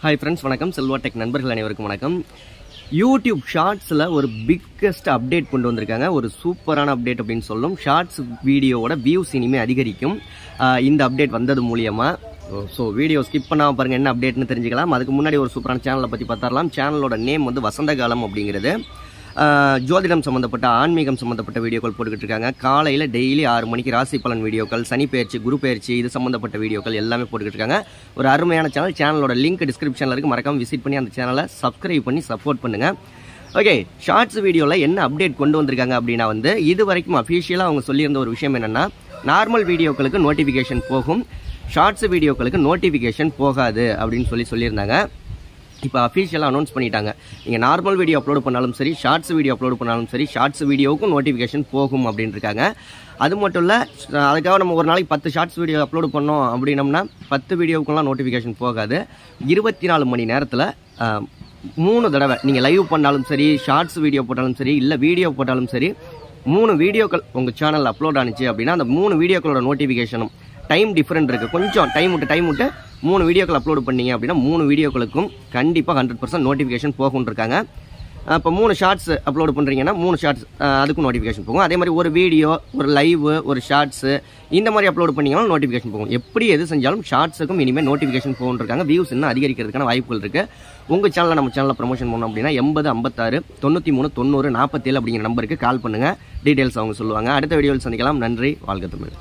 Hi friends, வணக்கம் Selva tech நண்பர்கள் அனைவருக்கும் வணக்கம். யூடியூப் ஷார்ட்ஸ்ல ஒரு பிக்கெஸ்ட் அப்டேட் கொண்டு வந்திருக்காங்க. ஒரு சூப்பரான அப்டேட் அப்படின்னு சொல்லும். ஷார்ட்ஸ் வீடியோவோட வியூஸ் இனிமே அதிகரிக்கும் இந்த அப்டேட் வந்தது மூலியமா. ஸோ வீடியோ ஸ்கிப் பண்ணாமல் பாருங்கள், என்ன அப்டேட்னு தெரிஞ்சுக்கலாம். அதுக்கு முன்னாடி ஒரு சூப்பரான சேனலை பற்றி பார்த்துடலாம். சேனலோட நேம் வந்து வசந்த காலம் அப்படிங்கிறது. ஜோதிடம் சம்மந்தப்பட்ட ஆன்மீகம் சம்மந்தப்பட்ட வீடியோக்கள் போட்டுக்கிட்டு இருக்காங்க. காலையில் டெய்லி 6 மணிக்கு ராசி பலன் வீடியோக்கள், சனி பயிற்சி, குரு பயிற்சி, இது சம்மந்தப்பட்ட வீடியோக்கள் எல்லாமே போட்டுக்கிட்டு இருக்காங்க. ஒரு அருமையான சேனல். சேனலோட லிங்க் டிஸ்கிரிப்ஷனில் இருக்குது, மறக்காம விசிட் பண்ணி அந்த சேனலை சப்ஸ்கிரைப் பண்ணி சப்போர்ட் பண்ணுங்கள். ஓகே, ஷார்ட்ஸ் வீடியோவில் என்ன அப்டேட் கொண்டு வந்திருக்காங்க அப்படின்னா வந்து இது வரைக்கும் அஃபிஷியலாக அவங்க சொல்லியிருந்த ஒரு விஷயம் என்னென்னா, நார்மல் வீடியோக்களுக்கு நோட்டிஃபிகேஷன் போகும், ஷார்ட்ஸ் வீடியோக்களுக்கு நோட்டிஃபிகேஷன் போகாது அப்படின்னு சொல்லியிருந்தாங்க. இப்போ அஃபிஷியலாக அனௌன்ஸ் பண்ணிட்டாங்க. நீங்கள் நார்மல் வீடியோ அப்லோட் பண்ணாலும் சரி, ஷார்ட்ஸ் வீடியோ அப்லோட் பண்ணாலும் சரி, ஷார்ட்ஸ் வீடியோவுக்கும் நோட்டிஃபிகேஷன் போகும் அப்படின்னு இருக்காங்க. அது மட்டும் இல்லை, அதுக்காக நம்ம ஒரு நாளைக்கு 10 ஷார்ட்ஸ் வீடியோ அப்லோட் பண்ணோம் அப்படின்னம்னா 10 வீடியோவுக்குலாம் நோட்டிஃபிகேஷன் போகாது. 24 மணி நேரத்தில் 3 தடவை நீங்கள் லைவ் பண்ணாலும் சரி, ஷார்ட்ஸ் வீடியோ போட்டாலும் சரி, இல்லை வீடியோ போட்டாலும் சரி, 3 வீடியோக்கள் உங்கள் சேனலில் அப்லோட் ஆனிச்சு அப்படின்னா அந்த 3 வீடியோக்களோட நோட்டிஃபிகேஷனும் டைம் டிஃப்ரெண்ட் இருக்குது. கொஞ்சம் டைம் விட்டு 3 வீடியோக்கள் அப்லோட் பண்ணீங்க அப்படின்னா 3 வீடியோக்களுக்கும் கண்டிப்பாக 100% நோட்டிஃபிகேஷன் போகும்னு இருக்காங்க. இப்போ 3 ஷார்ட்ஸ் அப்லோட் பண்ணுறீங்கன்னா 3 ஷார்ட்ஸ் அதுக்கும் நோட்டிஃபிகேஷன் போகும். அதே மாதிரி ஒரு வீடியோ, ஒரு லைவ், ஒரு ஷார்ட்ஸு இந்த மாதிரி அப்லோட் பண்ணிங்கன்னா நோட்டிஃபிகேஷன் போகும். எப்படி எது செஞ்சாலும் ஷார்ட்ஸுக்கும் இனிமேல் நோட்டிஃபிகேஷன் போகுன்றிருக்காங்க. வியூஸ் இன்னும் அதிகரிக்கிறதுக்கான வாய்ப்புகள் இருக்குது. உங்கள் சேனலில் நம்ம சேனலில் ப்ரமோஷன் பண்ணோம் அப்படின்னா 80 56 93 90 47 அப்படிங்கிற நம்பருக்கு கால் பண்ணுங்கள். டீட்டெயில்ஸ் அவங்க சொல்லுவாங்க. அடுத்த வீடியோவில் சந்திக்கலாம். நன்றி. வாழ்க தமிழ்.